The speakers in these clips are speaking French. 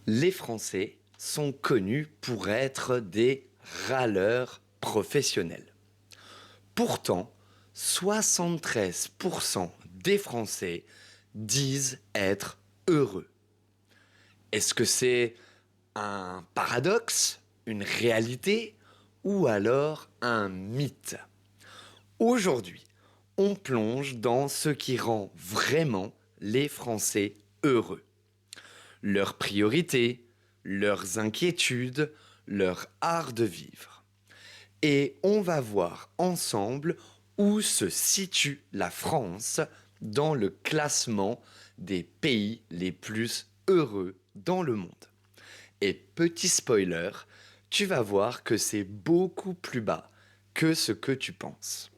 Les Français sont connus pour être des râleurs professionnels. Pourtant, 73% des Français disent être heureux. Est-ce que c'est un paradoxe, une réalité ou alors un mythe? Aujourd'hui, on plonge dans ce qui rend vraiment les Français heureux. Leurs priorités, leurs inquiétudes, leur art de vivre. Et on va voir ensemble où se situe la France dans le classement des pays les plus heureux dans le monde. Et petit spoiler, tu vas voir que c'est beaucoup plus bas que ce que tu penses.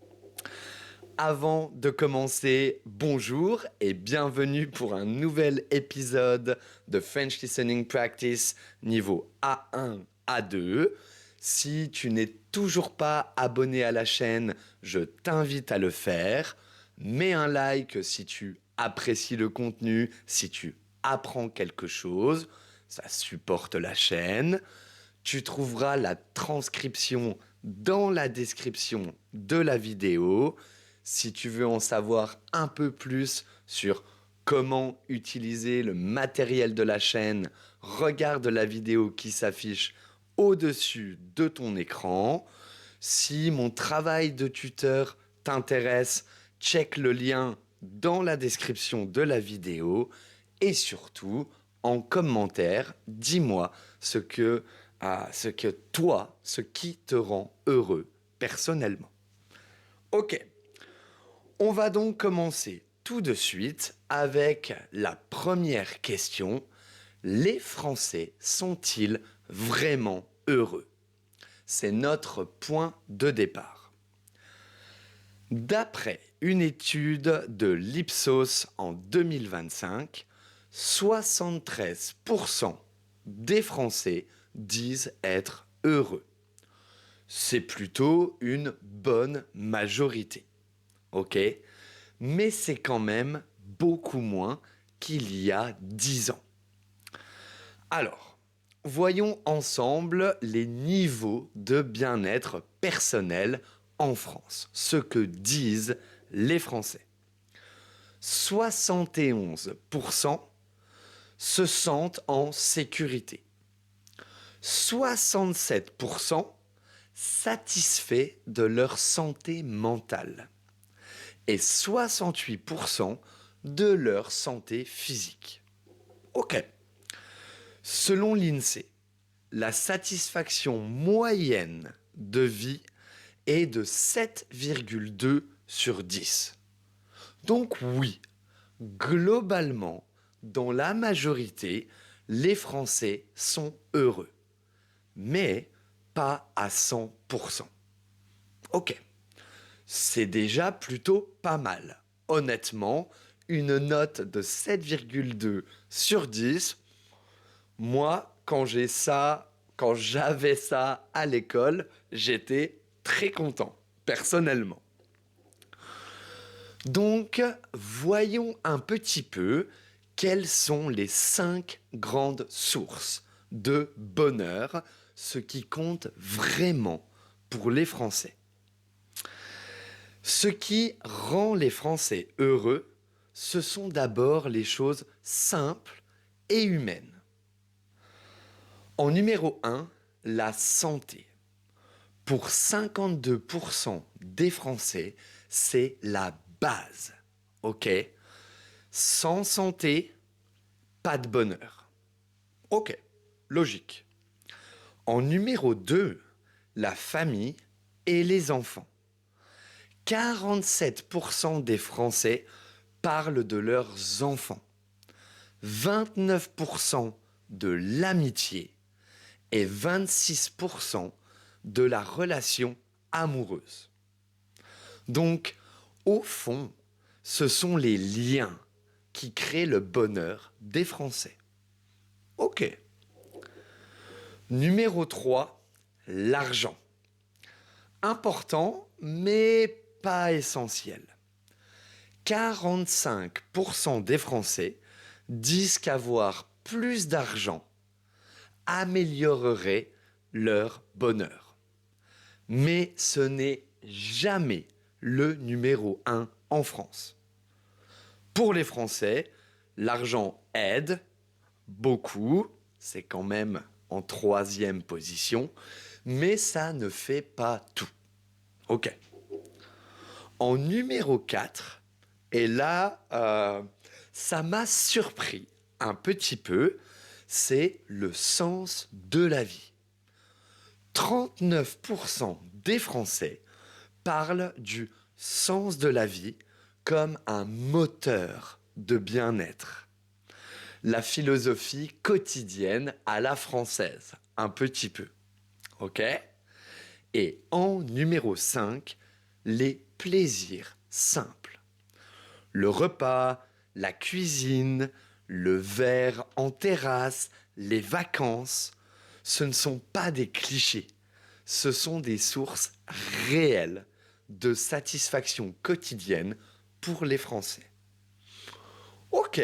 Avant de commencer, bonjour et bienvenue pour un nouvel épisode de French Listening Practice niveau A1, A2. Si tu n'es toujours pas abonné à la chaîne, je t'invite à le faire. Mets un like si tu apprécies le contenu, si tu apprends quelque chose. Ça supporte la chaîne. Tu trouveras la transcription dans la description de la vidéo. Si tu veux en savoir un peu plus sur comment utiliser le matériel de la chaîne, regarde la vidéo qui s'affiche au-dessus de ton écran. Si mon travail de tuteur t'intéresse, check le lien dans la description de la vidéo. Et surtout, en commentaire, dis-moi ce qui te rend heureux personnellement. Ok, on va donc commencer tout de suite avec la première question. Les Français sont-ils vraiment heureux? C'est notre point de départ. D'après une étude de l'Ipsos en 2025, 73% des Français disent être heureux. C'est plutôt une bonne majorité. Ok? Mais c'est quand même beaucoup moins qu'il y a 10 ans. Alors, voyons ensemble les niveaux de bien-être personnel en France, ce que disent les Français. 71% se sentent en sécurité. 67% satisfaits de leur santé mentale. Et 68% de leur santé physique. Ok. Selon l'INSEE, la satisfaction moyenne de vie est de 7,2 sur 10. Donc oui, globalement, dans la majorité, les Français sont heureux. Mais pas à 100%. Ok. C'est déjà plutôt pas mal. Honnêtement, une note de 7,2 sur 10, moi, quand j'avais ça à l'école, j'étais très content, personnellement. Donc, voyons un petit peu quelles sont les 5 grandes sources de bonheur, ce qui compte vraiment pour les Français. Ce qui rend les Français heureux, ce sont d'abord les choses simples et humaines. En numéro 1, la santé. Pour 52% des Français, c'est la base. Ok? Sans santé, pas de bonheur. Ok, logique. En numéro 2, la famille et les enfants. 47% des Français parlent de leurs enfants. 29% de l'amitié et 26% de la relation amoureuse. Donc, au fond, ce sont les liens qui créent le bonheur des Français. Ok. Numéro 3, l'argent. Important, mais pas essentiel. 45% des Français disent qu'avoir plus d'argent améliorerait leur bonheur. Mais ce n'est jamais le numéro un en France. Pour les Français, l'argent aide beaucoup, c'est quand même en troisième position, mais ça ne fait pas tout. Ok. En numéro 4, et là, ça m'a surpris un petit peu, c'est le sens de la vie. 39% des Français parlent du sens de la vie comme un moteur de bien-être. La philosophie quotidienne à la française, un petit peu. Ok ? Et en numéro 5, les plaisirs simples. Le repas, la cuisine, le verre en terrasse, les vacances, ce ne sont pas des clichés, ce sont des sources réelles de satisfaction quotidienne pour les Français. Ok,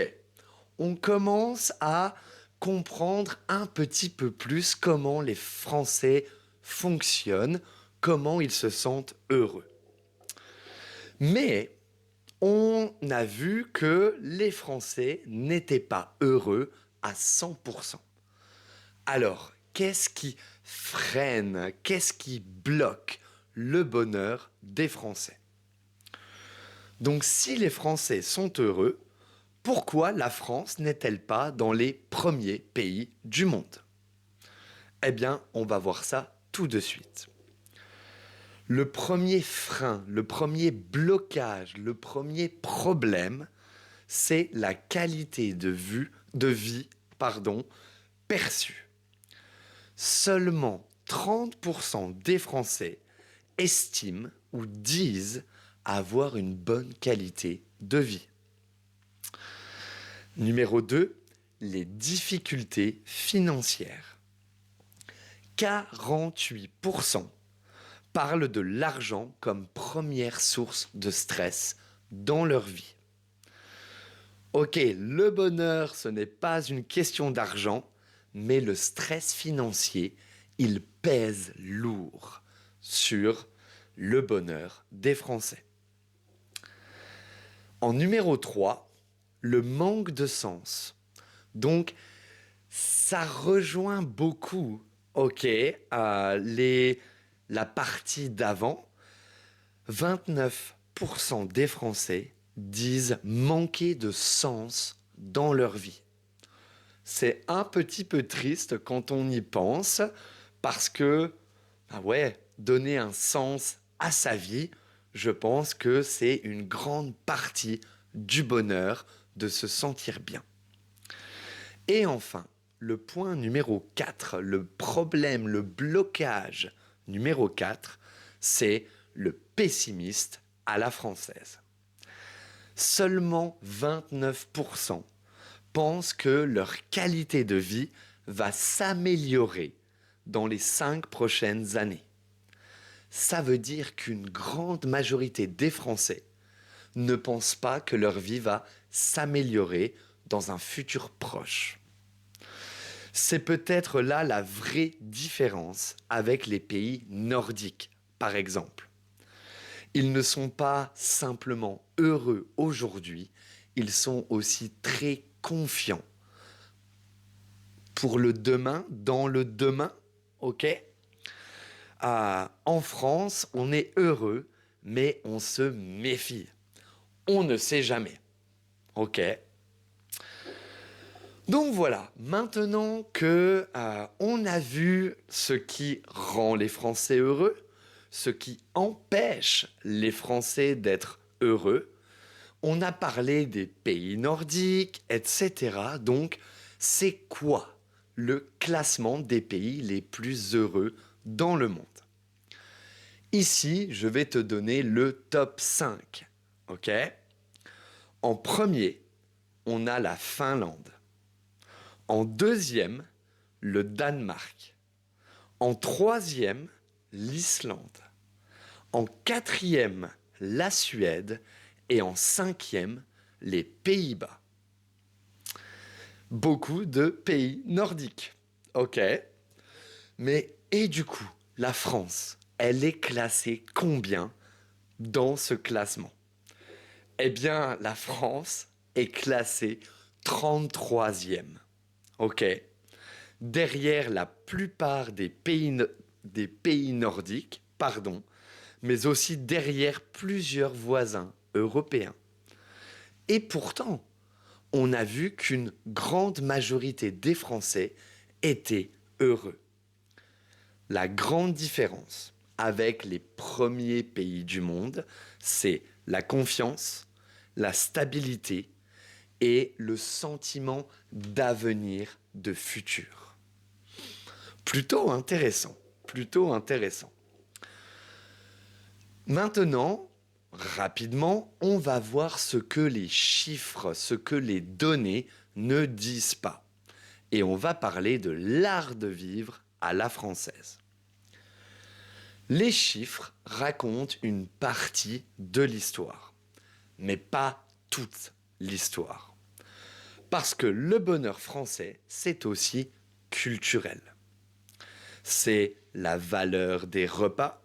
on commence à comprendre un petit peu plus comment les Français fonctionnent, comment ils se sentent heureux. Mais on a vu que les Français n'étaient pas heureux à 100%. Alors, qu'est-ce qui freine, qu'est-ce qui bloque le bonheur des Français? Donc, si les Français sont heureux, pourquoi la France n'est-elle pas dans les premiers pays du monde? Eh bien, on va voir ça tout de suite. Le premier frein, le premier blocage, le premier problème, c'est la qualité de vie perçue. Seulement 30% des Français estiment ou disent avoir une bonne qualité de vie. Numéro 2, les difficultés financières. 48% parlent de l'argent comme première source de stress dans leur vie. Ok, le bonheur, ce n'est pas une question d'argent, mais le stress financier, il pèse lourd sur le bonheur des Français. En numéro 3, le manque de sens. Donc, ça rejoint beaucoup, la partie d'avant. 29% des Français disent manquer de sens dans leur vie. C'est un petit peu triste quand on y pense, parce que, donner un sens à sa vie, je pense que c'est une grande partie du bonheur de se sentir bien. Et enfin, le point numéro 4, le problème, le blocage numéro 4, c'est le pessimiste à la française. Seulement 29% pensent que leur qualité de vie va s'améliorer dans les 5 prochaines années. Ça veut dire qu'une grande majorité des Français ne pensent pas que leur vie va s'améliorer dans un futur proche. C'est peut-être là la vraie différence avec les pays nordiques, par exemple. Ils ne sont pas simplement heureux aujourd'hui, ils sont aussi très confiants pour le demain, dans le demain, ok? En France, on est heureux, mais on se méfie. On ne sait jamais, ok? Donc voilà, maintenant que on a vu ce qui rend les Français heureux, ce qui empêche les Français d'être heureux, on a parlé des pays nordiques, etc. Donc, c'est quoi le classement des pays les plus heureux dans le monde? Ici, je vais te donner le top 5, ok? En premier, on a la Finlande. En deuxième, le Danemark. En troisième, l'Islande. En quatrième, la Suède. Et en cinquième, les Pays-Bas. Beaucoup de pays nordiques. Ok. Mais et du coup, la France, elle est classée combien dans ce classement? Eh bien, la France est classée 33e. Ok. Derrière la plupart des pays nordiques, pardon, mais aussi derrière plusieurs voisins européens. Et pourtant, on a vu qu'une grande majorité des Français étaient heureux. La grande différence avec les premiers pays du monde, c'est la confiance, la stabilité et le sentiment d'avenir, de futur. Plutôt intéressant, plutôt intéressant. Maintenant, rapidement, on va voir ce que les chiffres, ce que les données ne disent pas. Et on va parler de l'art de vivre à la française. Les chiffres racontent une partie de l'histoire, mais pas toute l'histoire. Parce que le bonheur français, c'est aussi culturel. C'est la valeur des repas,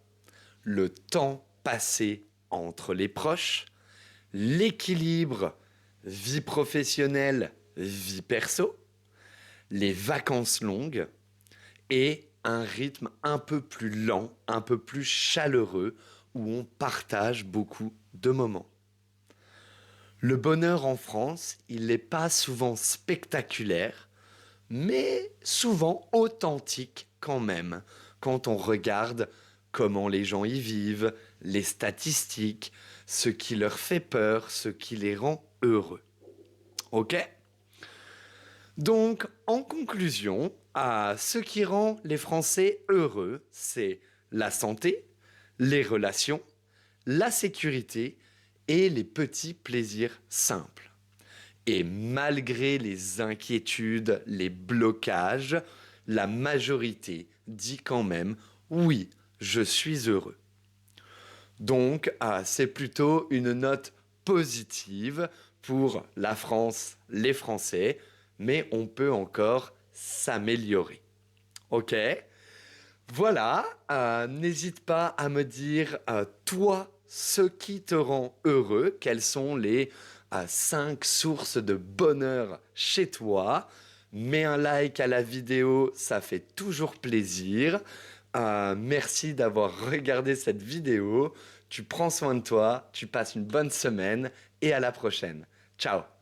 le temps passé entre les proches, l'équilibre vie professionnelle, vie perso, les vacances longues et un rythme un peu plus lent, un peu plus chaleureux où on partage beaucoup de moments. Le bonheur en France, il n'est pas souvent spectaculaire, mais souvent authentique quand même, quand on regarde comment les gens y vivent, les statistiques, ce qui leur fait peur, ce qui les rend heureux. Ok? Donc, en conclusion, ce qui rend les Français heureux, c'est la santé, les relations, la sécurité et les petits plaisirs simples. Et malgré les inquiétudes, les blocages, la majorité dit quand même oui, je suis heureux. Donc, c'est plutôt une note positive pour la France, les Français, mais on peut encore s'améliorer. Ok? Voilà, n'hésite pas à me dire, toi, ce qui te rend heureux, quelles sont les 5 sources de bonheur chez toi. Mets un like à la vidéo, ça fait toujours plaisir. Merci d'avoir regardé cette vidéo. Tu prends soin de toi, tu passes une bonne semaine et à la prochaine. Ciao!